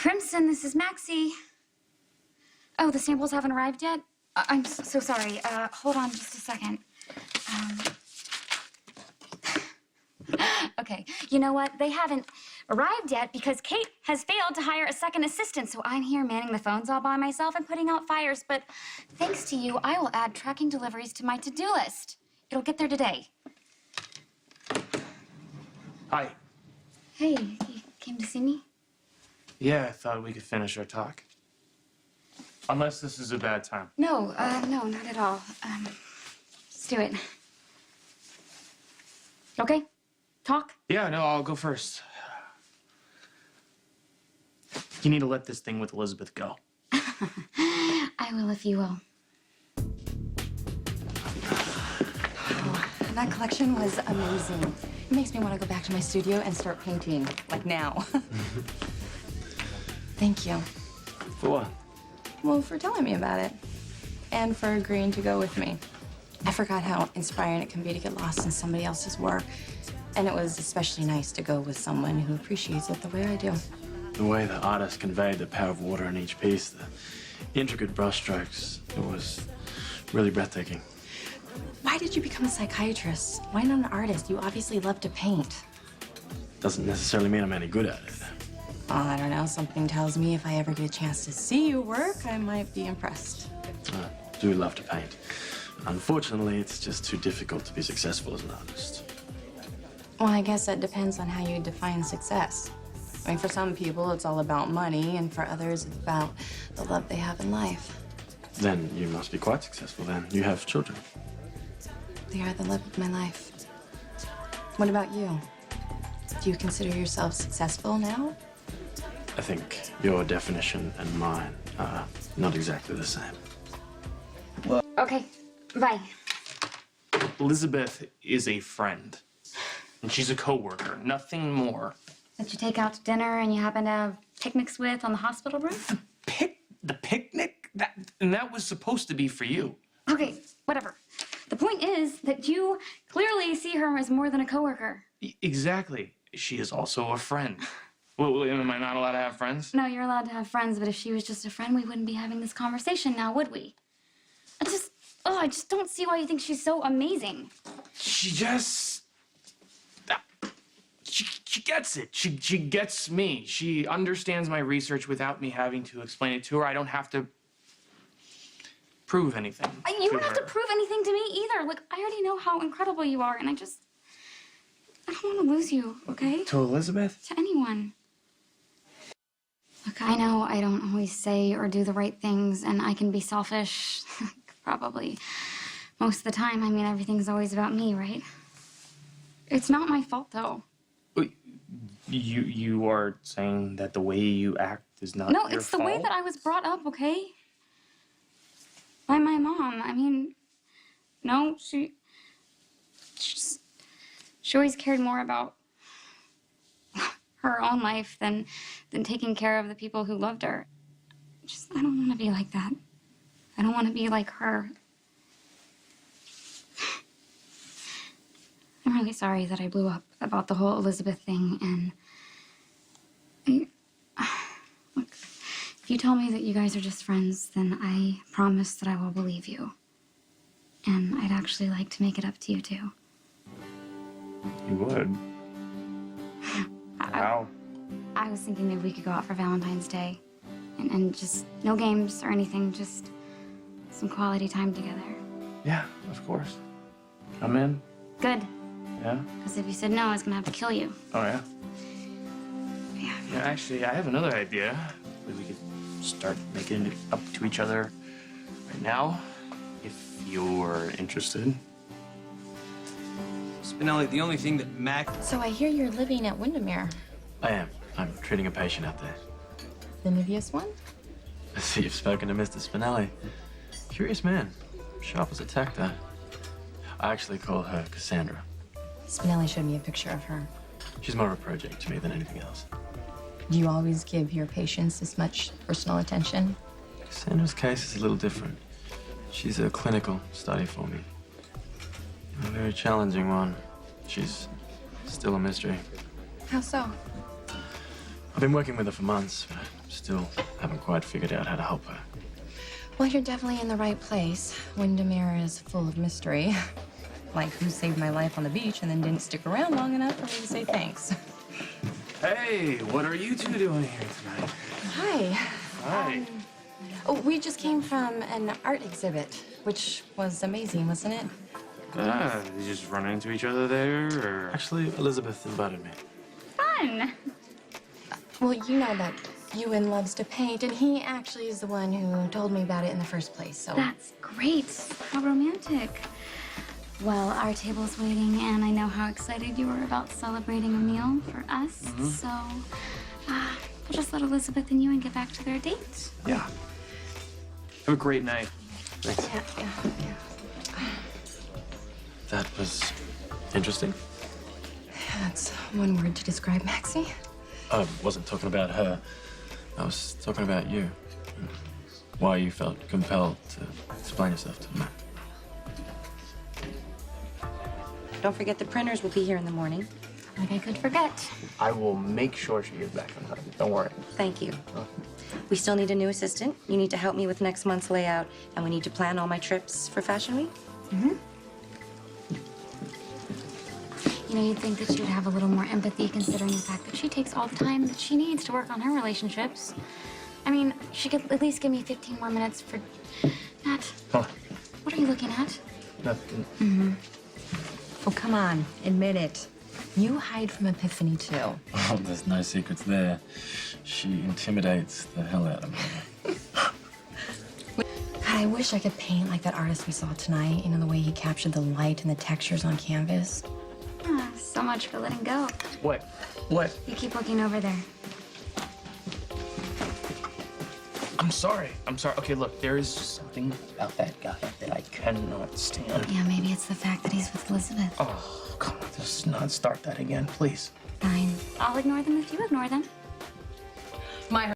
Crimson, this is Maxie. Oh, the samples haven't arrived yet? I'm so sorry. Hold on just a second. Okay, you know what? They haven't arrived yet because Kate has failed to hire a second assistant, so I'm here manning the phones all by myself and putting out fires. But thanks to you, I will add tracking deliveries to my to-do list. It'll get there today. Hi. Hey, you came to see me? Yeah, I thought we could finish our talk. Unless this is a bad time. No, no, not at all. Let's do it. Okay? Talk? Yeah, no, I'll go first. You need to let this thing with Elizabeth go. I will if you will. Oh, that collection was amazing. It makes me want to go back to my studio and start painting, like now. Thank you. For what? Well, for telling me about it. And for agreeing to go with me. I forgot how inspiring it can be to get lost in somebody else's work. And it was especially nice to go with someone who appreciates it the way I do. The way the artist conveyed the power of water in each piece, the intricate brushstrokes, it was really breathtaking. Why did you become a psychiatrist? Why not an artist? You obviously love to paint. Doesn't necessarily mean I'm any good at it. I don't know. Something tells me if I ever get a chance to see you work, I might be impressed. I do love to paint. Unfortunately, it's just too difficult to be successful as an artist. Well, I guess that depends on how you define success. I mean, for some people, it's all about money, and for others, it's about the love they have in life. Then you must be quite successful then. You have children. They are the love of my life. What about you? Do you consider yourself successful now? I think your definition and mine are not exactly the same. Okay, bye. Elizabeth is a friend. And she's a coworker, nothing more. That you take out to dinner and you happen to have picnics with on the hospital room? The picnic? That was supposed to be for you. Okay, whatever. The point is that you clearly see her as more than a coworker. Exactly. She is also a friend. Well, am I not allowed to have friends? No, you're allowed to have friends, but if she was just a friend, we wouldn't be having this conversation now, would we? I just don't see why you think she's so amazing. She just... She gets it. She gets me. She understands my research without me having to explain it to her. I don't have to prove anything. You don't have to prove anything to me either. Look, I already know how incredible you are, and I don't want to lose you, okay? To Elizabeth? To anyone. Look, I know I don't always say or do the right things, and I can be selfish, probably. Most of the time, I mean, everything's always about me, right? It's not my fault, though. You are saying that the way you act is not No, your it's the fault? way that I was brought up, okay? By my mom. I mean, no, she always cared more about her own life than taking care of the people who loved her. I don't want to be like that. I don't want to be like her. I'm really sorry that I blew up about the whole Elizabeth thing, and look, if you tell me that you guys are just friends, then I promise that I will believe you. And I'd actually like to make it up to you, too. You would? How? I was thinking maybe we could go out for Valentine's Day. And just no games or anything, just some quality time together. Yeah, of course. I'm in. Good. Yeah? Because if you said no, I was going to have to kill you. Oh, yeah? Yeah. Yeah, actually, I have another idea. Maybe we could start making it up to each other right now, if you're interested. Spinelli, the only thing that So I hear you're living at Windermere. I am. I'm treating a patient out there. The newest one? I see you've spoken to Mr. Spinelli. Curious man. Sharp as a tack, though. I actually call her Cassandra. Spinelli showed me a picture of her. She's more of a project to me than anything else. Do you always give your patients this much personal attention? Cassandra's case is a little different. She's a clinical study for me. A very challenging one. She's still a mystery. How so? I've been working with her for months, but I still haven't quite figured out how to help her. Well, you're definitely in the right place. Windermere is full of mystery. Like who saved my life on the beach and then didn't stick around long enough for me to say thanks. Hey, what are you two doing here tonight? Hi. Hi. Oh, we just came from an art exhibit, which was amazing, wasn't it? Did you just run into each other there, or? Actually, Elizabeth invited me. Fun! Well, you know that Ewen loves to paint, and he actually is the one who told me about it in the first place, so... That's great. How romantic. Well, our table's waiting, and I know how excited you were about celebrating a meal for us. So, we'll just let Elizabeth and Ewan get back to their date. Yeah. Have a great night. Thanks. Yeah. That was interesting. That's one word to describe Maxie. I wasn't talking about her. I was talking about you. Why you felt compelled to explain yourself to me. Don't forget the printers will be here in the morning. Like I could forget. I will make sure she gets back on time. Don't worry. Thank you. We still need a new assistant. You need to help me with next month's layout, and we need to plan all my trips for Fashion Week. You know, you'd think that she would have a little more empathy considering the fact that she takes all the time that she needs to work on her relationships. I mean, she could at least give me 15 more minutes for... Matt, Huh. what are you looking at? Nothing. Oh, come on. Admit it. You hide from Epiphany, too. Oh, there's no secrets there. She intimidates the hell out of me. God, I wish I could paint like that artist we saw tonight. You know, the way he captured the light and the textures on canvas. So much for letting go. What? What? You keep looking over there. I'm sorry. Okay, look, there is something about that guy that I cannot stand. Yeah, maybe it's the fact that he's with Elizabeth. Oh, come on, let's not start that again, please. Fine. I'll ignore them if you ignore them. My